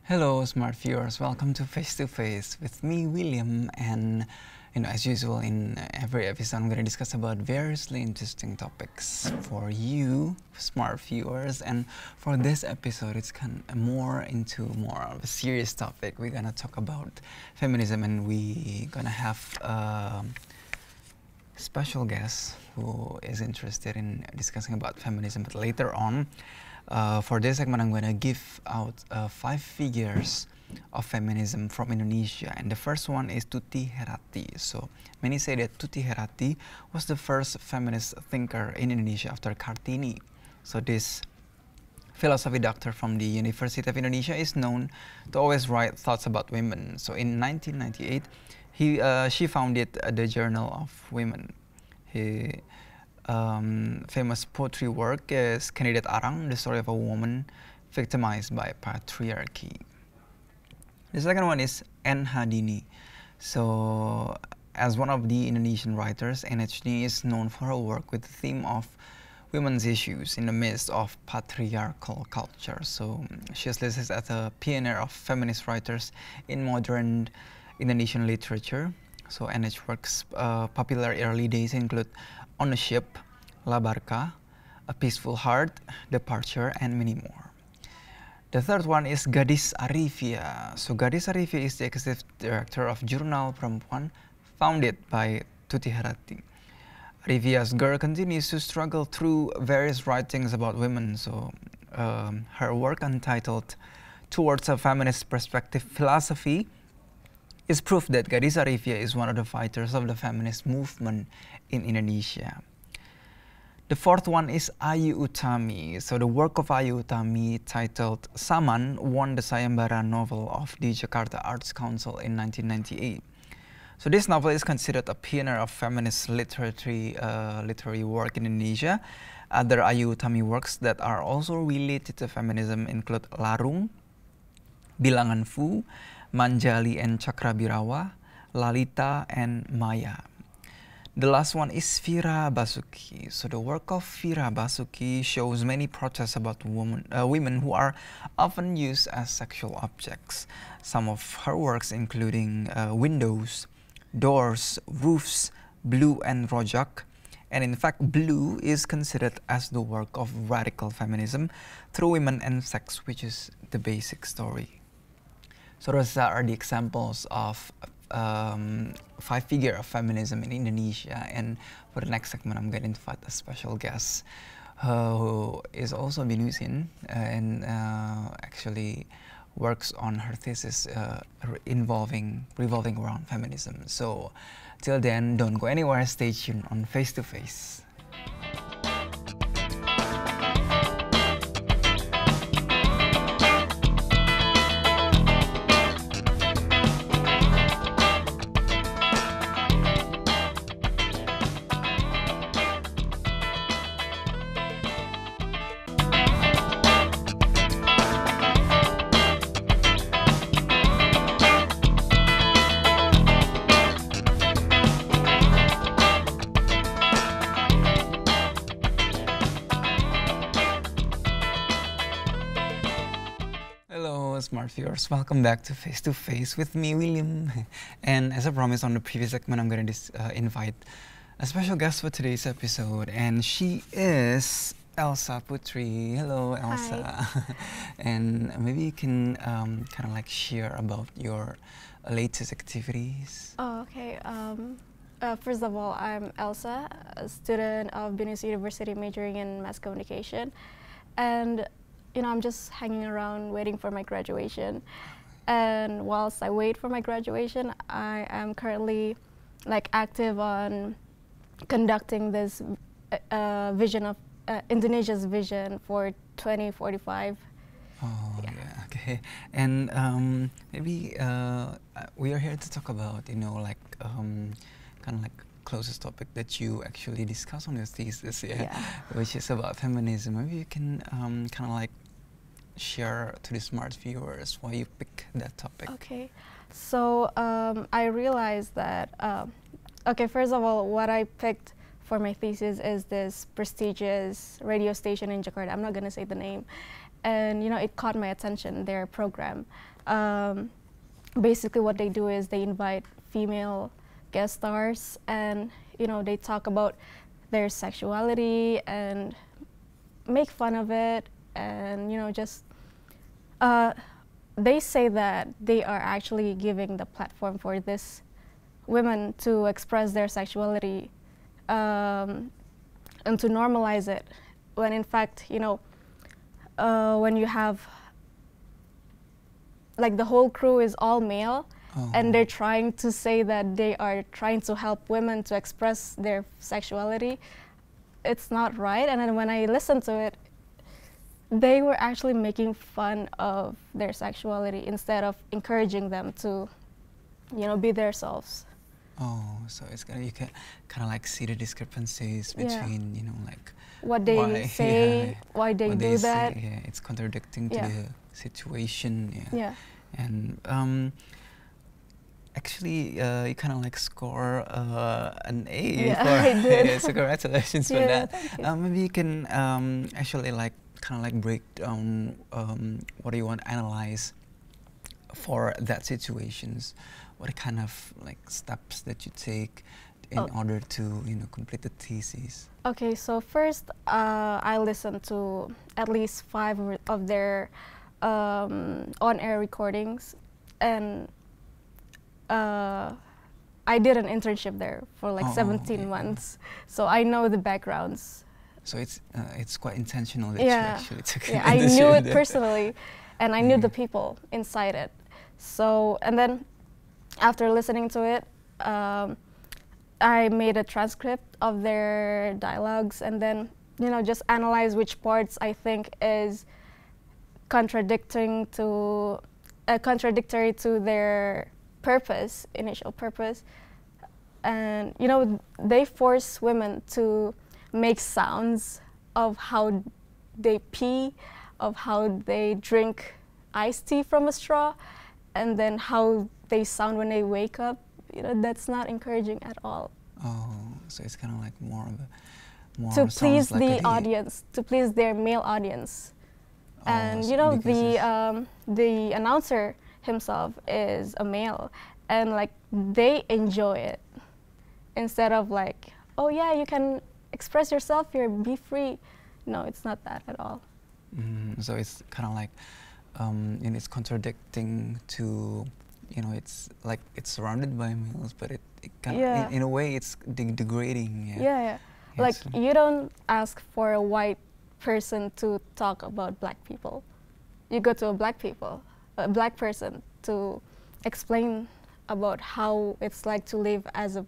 Hello, smart viewers. Welcome to Face to Face with me, William. And as usual, in every episode, I'm going to discuss about variously interesting topics for you, smart viewers. And for this episode, it's kind of more of a serious topic. We're going to talk about feminism, and we're going to have a special guest who is interested in discussing about feminism. But later on, for this segment, I'm going to give out 5 figures of feminism from Indonesia, and the first one is Tuti Herati. So many say that Tuti Herati was the first feminist thinker in Indonesia after Kartini. So this philosophy doctor from the University of Indonesia is known to always write thoughts about women. So in 1998, she founded the Journal of Women. Famous poetry work is Candidate Arang, the story of a woman victimized by patriarchy. The second one is N. Hadini. So, as one of the Indonesian writers, NHD is known for her work with the theme of women's issues in the midst of patriarchal culture. So, she is listed as a pioneer of feminist writers in modern Indonesian literature. So, NH works popular early days include On a Ship, La Barca, A Peaceful Heart, Departure, and many more. The third one is Gadis Arifia. So Gadis Arifia is the executive director of Jurnal Perempuan, founded by Tuti Herati. Arifia's girl continues to struggle through various writings about women. So her work entitled Towards a Feminist Perspective Philosophy is proof that Gadis Arifia is one of the fighters of the feminist movement in Indonesia. The fourth one is Ayu Utami. So the work of Ayu Utami, titled Saman, won the Sayembara Novel of the Jakarta Arts Council in 1998. So this novel is considered a pioneer of feminist literary work in Indonesia. Other Ayu Utami works that are also related to feminism include Larung, Bilangan Fu, Manjali and Cakrabirawa, Lalita, and Maya. The last one is Vira Basuki. So the work of Vira Basuki shows many protests about women who are often used as sexual objects. Some of her works including Windows, Doors, Roofs, Blue, and Rojak. And in fact, Blue is considered as the work of radical feminism through women and sex, which is the basic story. So those are the examples of 5 figures of feminism in Indonesia, and for the next segment I'm going to invite a special guest who is also a Venusian and actually works on her thesis revolving around feminism. So till then, don't go anywhere, stay tuned on Face to Face. Smart viewers, welcome back to Face with me, William. And as I promised on the previous segment, I'm going to invite a special guest for today's episode, and she is Elsa Putri. Hello, Elsa. Hi. And maybe you can kind of like share about your latest activities. Oh, okay. First of all, I'm Elsa, a student of Venus University majoring in mass communication, and I'm just hanging around waiting for my graduation. And whilst I wait for my graduation, I am currently active on conducting this vision of Indonesia's vision for 2045. Oh, yeah, okay. And maybe we are here to talk about, kind of like closest topic that you actually discuss on your thesis, which is about feminism. Maybe you can kind of like share to the smart viewers why you pick that topic. Okay, so I realized that, first of all, what I picked for my thesis is this prestigious radio station in Jakarta. I'm not going to say the name. And, it caught my attention, their program. Basically what they do is they invite female guest stars, and they talk about their sexuality and make fun of it, and just they say that they are actually giving the platform for this women to express their sexuality and to normalize it, when in fact when you have like the whole crew is all male, and they're trying to say that they are trying to help women to express their sexuality, it's not right. And then when I listened to it, they were actually making fun of their sexuality instead of encouraging them to be themselves. Oh, so it's you can kind of like see the discrepancies between like what they say, why they do that. Yeah, it's contradicting to the situation. Yeah. And actually, you kind of like score an A for it. So congratulations for that. Maybe you can actually like kind of like break down what do you want to analyze for that situations. What kind of like steps that you take in order to complete the thesis? Okay, so first I listened to at least 5 of their on-air recordings, and I did an internship there for like 17 months, so I know the backgrounds. So it's quite intentional that you actually took an I knew it personally, and I knew the people inside it. So, and then after listening to it, I made a transcript of their dialogues, and then just analyze which parts I think is contradictory to their purpose, initial purpose. And they force women to make sounds of how they pee, of how they drink iced tea from a straw, and then how they sound when they wake up. That's not encouraging at all. Oh, so it's kind of like more to please the audience, to please their male audience. And the announcer himself is a male, and like they enjoy it instead of like, oh yeah, you can express yourself here, be free. No, it's not that at all. So it's kind of like it's contradicting to it's like it's surrounded by males, but it kind of in a way it's degrading. Like you don't ask for a white person to talk about black people. You go to a black person to explain about how it's like to live as a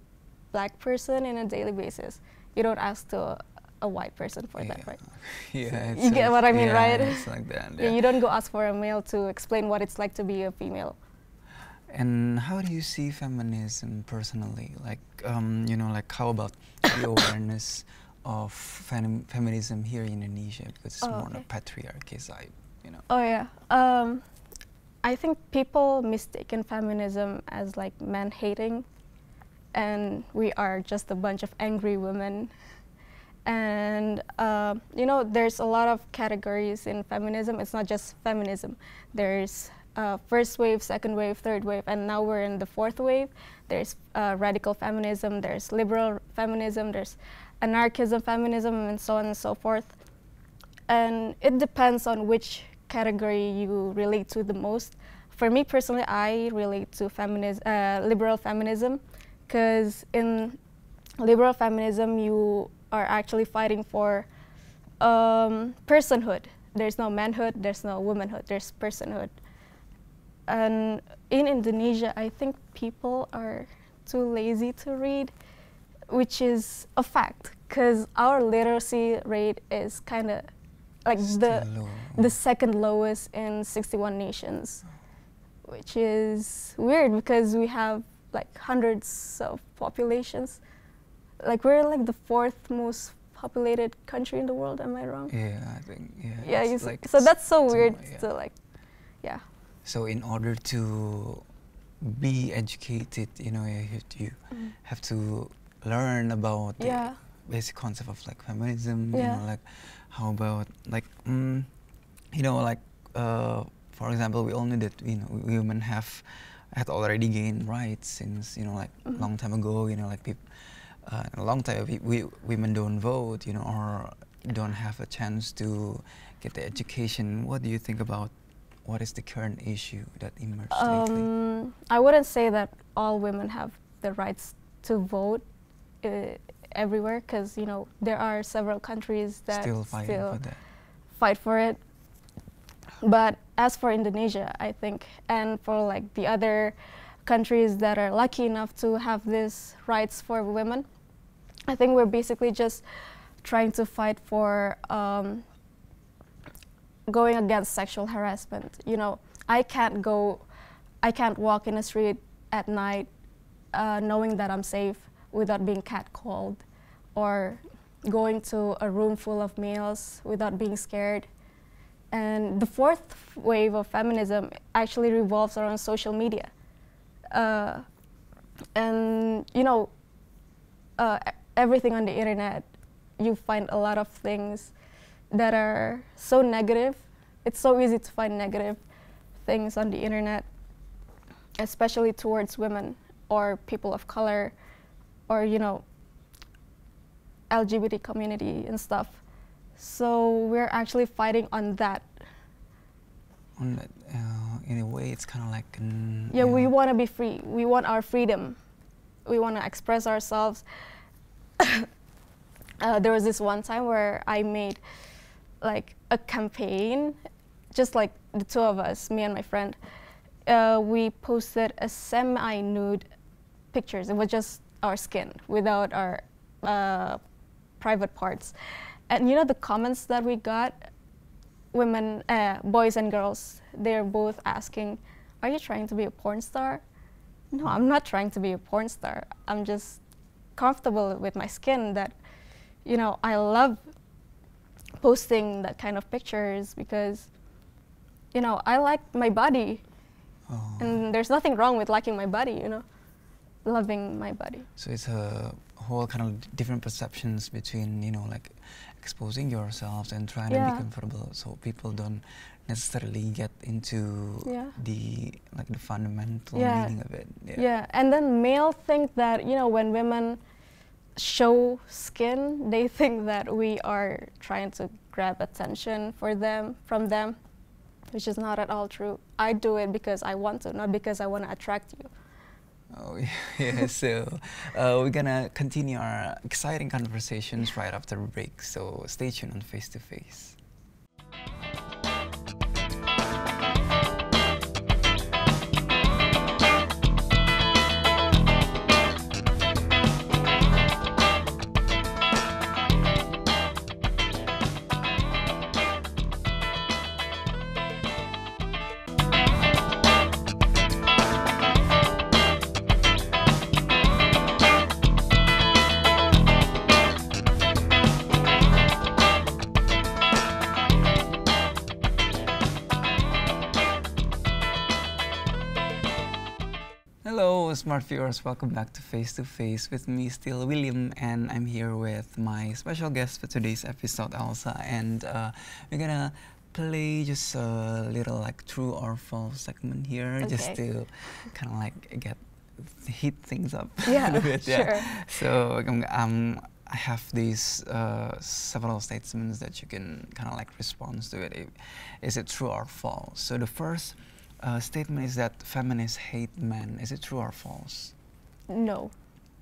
black person in a daily basis. You don't ask to a white person for that, right? Yeah, you get what I mean, right? It's like that. Yeah, you don't go ask for a male to explain what it's like to be a female. And how do you see feminism personally? Like, like how about the awareness of feminism here in Indonesia, because it's more on a patriarchy side, Oh yeah. I think people mistaken feminism as like man-hating, and we are just a bunch of angry women. And there's a lot of categories in feminism. It's not just feminism. There's first wave, second wave, third wave, and now we're in the fourth wave. There's radical feminism, there's liberal feminism, there's anarchism feminism, and so on and so forth. And it depends on which category you relate to the most. For me personally, I relate to liberal feminism, because in liberal feminism you are actually fighting for personhood. There's no manhood, there's no womanhood, there's personhood. And in Indonesia, I think people are too lazy to read, which is a fact, because our literacy rate is kind of like the second lowest in 61 nations, which is weird because we have like hundreds of populations. Like we're like the 4th most populated country in the world. Am I wrong? Yeah, I think so that's so weird. So like, yeah. So in order to be educated, you have to learn about the basic concept of like feminism. Like how about like for example, we all know that women had already gained rights since like long time ago. Like a long time women don't vote, or don't have a chance to get the education. What do you think about what is the current issue that emerged lately? I wouldn't say that all women have the rights to vote everywhere, because there are several countries that still fight for it. But as for Indonesia, I think, and for like the other countries that are lucky enough to have these rights for women, I think we're basically just trying to fight for going against sexual harassment. I can't walk in the street at night knowing that I'm safe without being catcalled, or going to a room full of males without being scared. And the fourth wave of feminism actually revolves around social media. And everything on the internet, you find a lot of things that are so negative. It's so easy to find negative things on the internet, especially towards women or people of color, or LGBT community and stuff. So we're actually fighting on that. In a way, it's kind of like we want to be free. We want our freedom. We want to express ourselves. There was this one time where I made like a campaign, just like the two of us, me and my friend. We posted a semi-nude pictures. It was just our skin without our private parts. And the comments that we got, women, boys and girls, they're both asking, "Are you trying to be a porn star?" No, I'm not trying to be a porn star. I'm just comfortable with my skin, that I love posting that kind of pictures because I like my body. And there's nothing wrong with liking my body, loving my body. So it's a whole kind of different perceptions between like exposing yourselves and trying to be comfortable, so people don't necessarily get into the fundamental meaning of it. And then male think that when women show skin, they think that we are trying to grab attention from them, which is not at all true. I do it because I want to, not because I want to attract you. Oh yeah, so we're gonna continue our exciting conversations right after the break, so stay tuned on Face to Face. Hello, smart viewers. Welcome back to Face with me, still William, and I'm here with my special guest for today's episode, Elsa, and we're gonna play just a little true or false segment here, just to kind of heat things up a bit. Sure. So I have these several statements that you can kind of respond to it. Is it true or false? So the first statement is that feminists hate men. Is it true or false? No,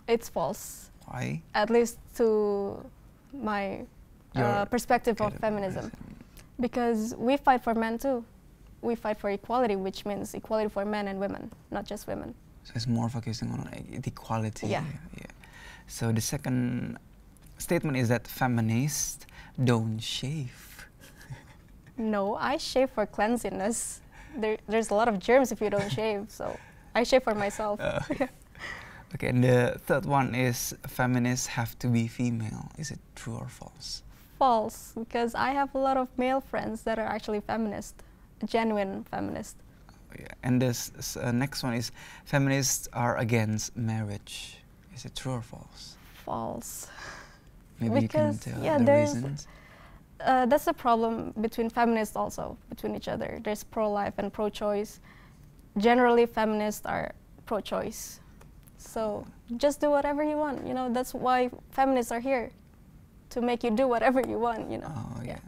it's false. Why? At least to my perspective of feminism. Because we fight for men too. We fight for equality, which means equality for men and women, not just women. So it's more focusing on equality. Yeah. So the second statement is that feminists don't shave. No, I shave for cleanliness. There's a lot of germs if you don't shave, so I shave for myself. Okay, and the third one is feminists have to be female. Is it true or false? False, because I have a lot of male friends that are actually feminist, genuine feminist. And this next one is feminists are against marriage. Is it true or false? False. Maybe because, you can tell the reasons. That's the problem between feminists also, between each other. There's pro-life and pro-choice. Generally, feminists are pro-choice. So just do whatever you want, you know, that's why feminists are here, to make you do whatever you want, you know. Oh, yeah.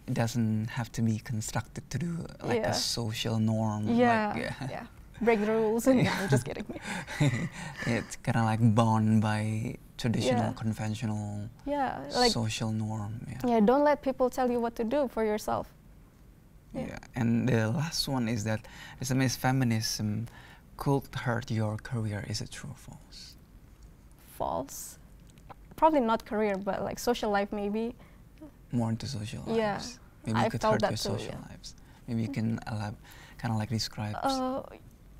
It doesn't have to be constructed to do like a social norm. Yeah, like, yeah. Break the rules. No, I'm just kidding. It's kind of like bound by traditional, conventional, like social norm. Yeah, don't let people tell you what to do for yourself. Yeah, and the last one is that feminism could hurt your career. Is it true or false? False. Probably not career, but like social life maybe. More into social lives. Yeah, Maybe it could hurt your too, social lives. Maybe you can kind of like describe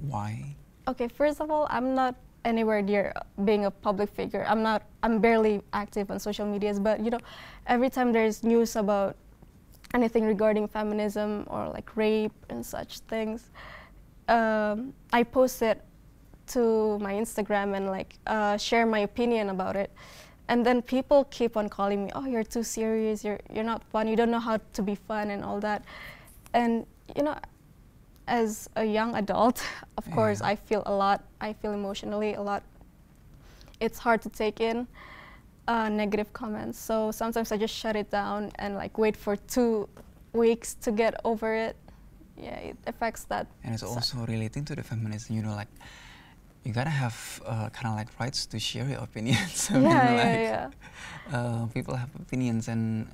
why. Okay, first of all, I'm not anywhere near being a public figure. I'm barely active on social medias, but you know, every time there's news about anything regarding feminism or like rape and such things, I post it to my Instagram and like share my opinion about it. And then people keep on calling me, oh, you're too serious, you're not fun, you don't know how to be fun and all that. And you know, as a young adult, of course, I feel a lot. I feel emotionally a lot. It's hard to take in negative comments. So sometimes I just shut it down and like wait for 2 weeks to get over it. Yeah, it affects that. And it's also relating to the feminism, you know, like you gotta have kind of like rights to share your opinions. People have opinions, and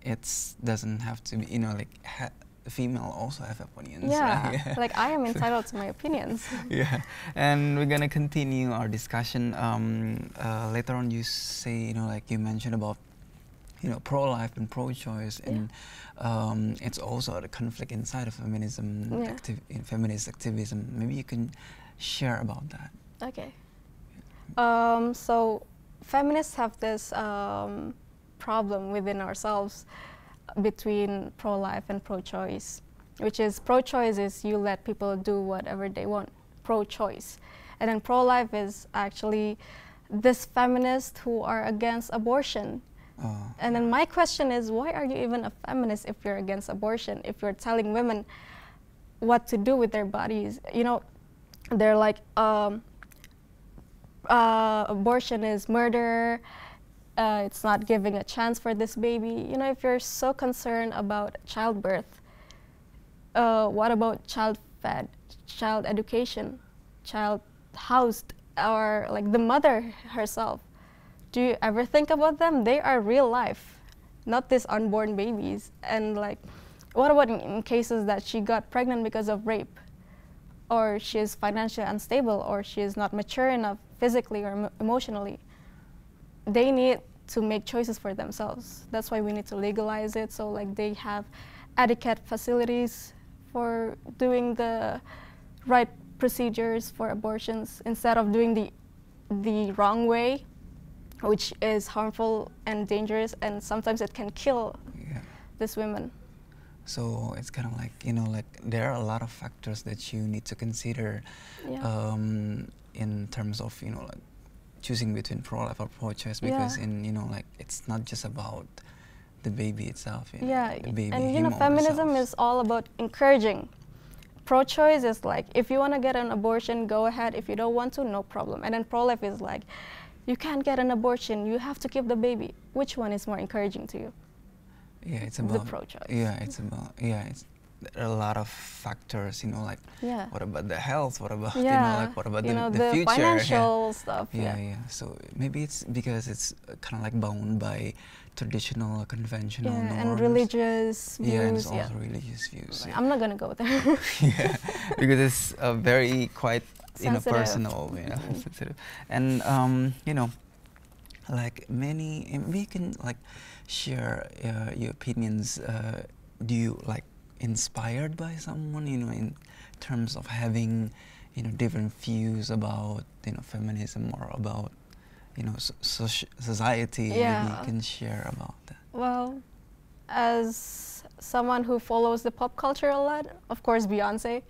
it doesn't have to be, you know, like female also have opinions. Yeah, like I am entitled to my opinions. Yeah, and we're gonna continue our discussion. Later on, you say, you know, like you mentioned about, you know, pro-life and pro-choice, and it's also a conflict inside of feminism, feminist activism. Maybe you can share about that. Okay. So feminists have this problem within ourselves between pro-life and pro-choice, which is pro-choice is you let people do whatever they want, pro-choice. And then pro-life is actually this feminists who are against abortion. And then my question is, why are you even a feminist if you're against abortion, if you're telling women what to do with their bodies? You know, they're like, abortion is murder, it's not giving a chance for this baby. You know, if you're so concerned about childbirth, what about child-fed, child education, child housed, or like the mother herself? Do you ever think about them? They are real life, not these unborn babies. And like, what about in cases that she got pregnant because of rape? Or she is financially unstable, or she is not mature enough physically or emotionally? They need to make choices for themselves. That's why we need to legalize it, so like they have adequate facilities for doing the right procedures for abortions instead of doing the wrong way, which is harmful and dangerous, and sometimes it can kill these women. So it's kind of like, you know, like there are a lot of factors that you need to consider in terms of, you know, like choosing between pro-life or pro-choice, because in, you know, like it's not just about the baby itself. You know, the baby, and you know, feminism is all about encouraging. Pro-choice is like, if you want to get an abortion, go ahead. If you don't want to, no problem. And then pro-life is like, you can't get an abortion, you have to keep the baby. Which one is more encouraging to you? Yeah, it's about the pro-choice. Yeah, it's about there are a lot of factors, you know, like what about the health? What about you know, like what about the future? Financial stuff. Yeah. So maybe it's because it's kind of like bound by traditional, conventional norms. And religious views. Yeah, and it's also religious views. I'm not gonna go there. Because it's very quite personal, you know, sensitive. And you know, like we can like share your opinions. Do you like inspired by someone, you know, in terms of having, you know, different views about, you know, feminism or about, you know, society? Maybe you can share about that. Well, as someone who follows the pop culture a lot, of course Beyonce.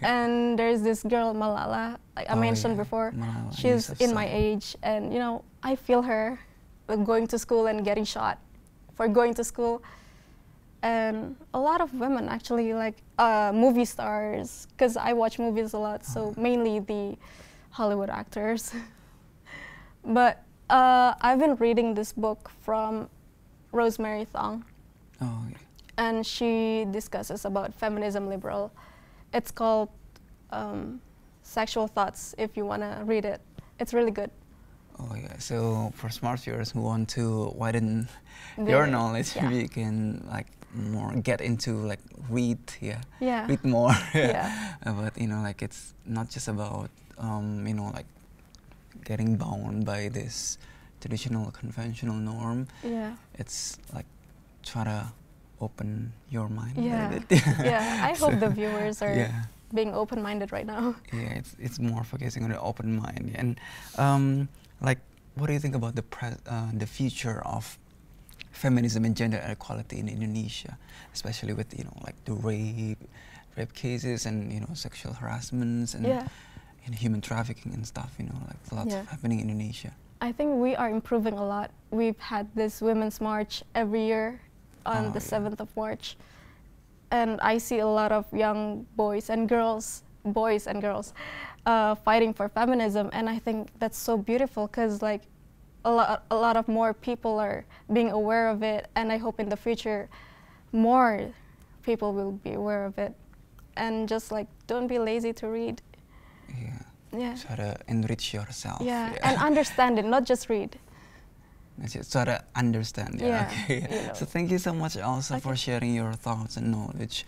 And there's this girl Malala, like I mentioned before. Malala, she's in my age, and you know, I feel her going to school and getting shot for going to school. And a lot of women actually, like movie stars, because I watch movies a lot, so mainly the Hollywood actors. But I've been reading this book from Rosemary Thong. Oh, yeah. And she discusses about feminism liberal. It's called Sexual Thoughts, if you want to read it. It's really good. Oh yeah, so for smart viewers who want to widen your knowledge, maybe you can like more get into like read more. But you know, like it's not just about you know, like getting bound by this traditional conventional norm. It's like try to open your mind a little bit. I hope the viewers are being open-minded right now. Yeah, it's more focusing on the open mind. And like, what do you think about the future of feminism and gender equality in Indonesia, especially with, you know, like the rape cases and, you know, sexual harassments and human trafficking and stuff, you know, like lots of happening in Indonesia. I think we are improving a lot. We've had this Women's March every year on the 7th of March. And I see a lot of young boys and girls fighting for feminism, and I think that's so beautiful because like a lot of more people are being aware of it, and I hope in the future more people will be aware of it. And just like don't be lazy to read. Try to enrich yourself. And understand it, not just read. Try to understand. Okay. You know. So thank you so much, Elsa, for sharing your thoughts and knowledge.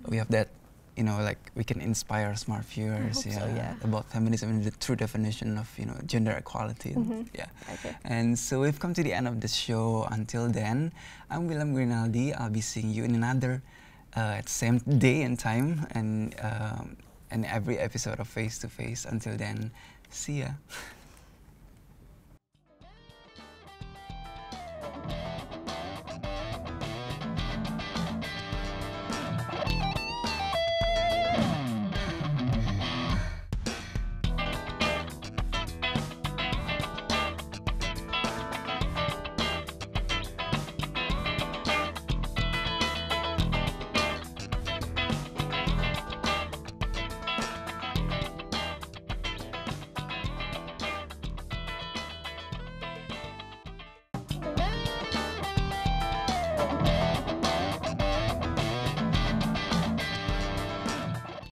We have that, you know, like we can inspire smart viewers about feminism and the true definition of, you know, gender equality. And so we've come to the end of the show. Until then, I'm William Grinaldi. I'll be seeing you in another same day and time and every episode of Face to Face. Until then, see ya.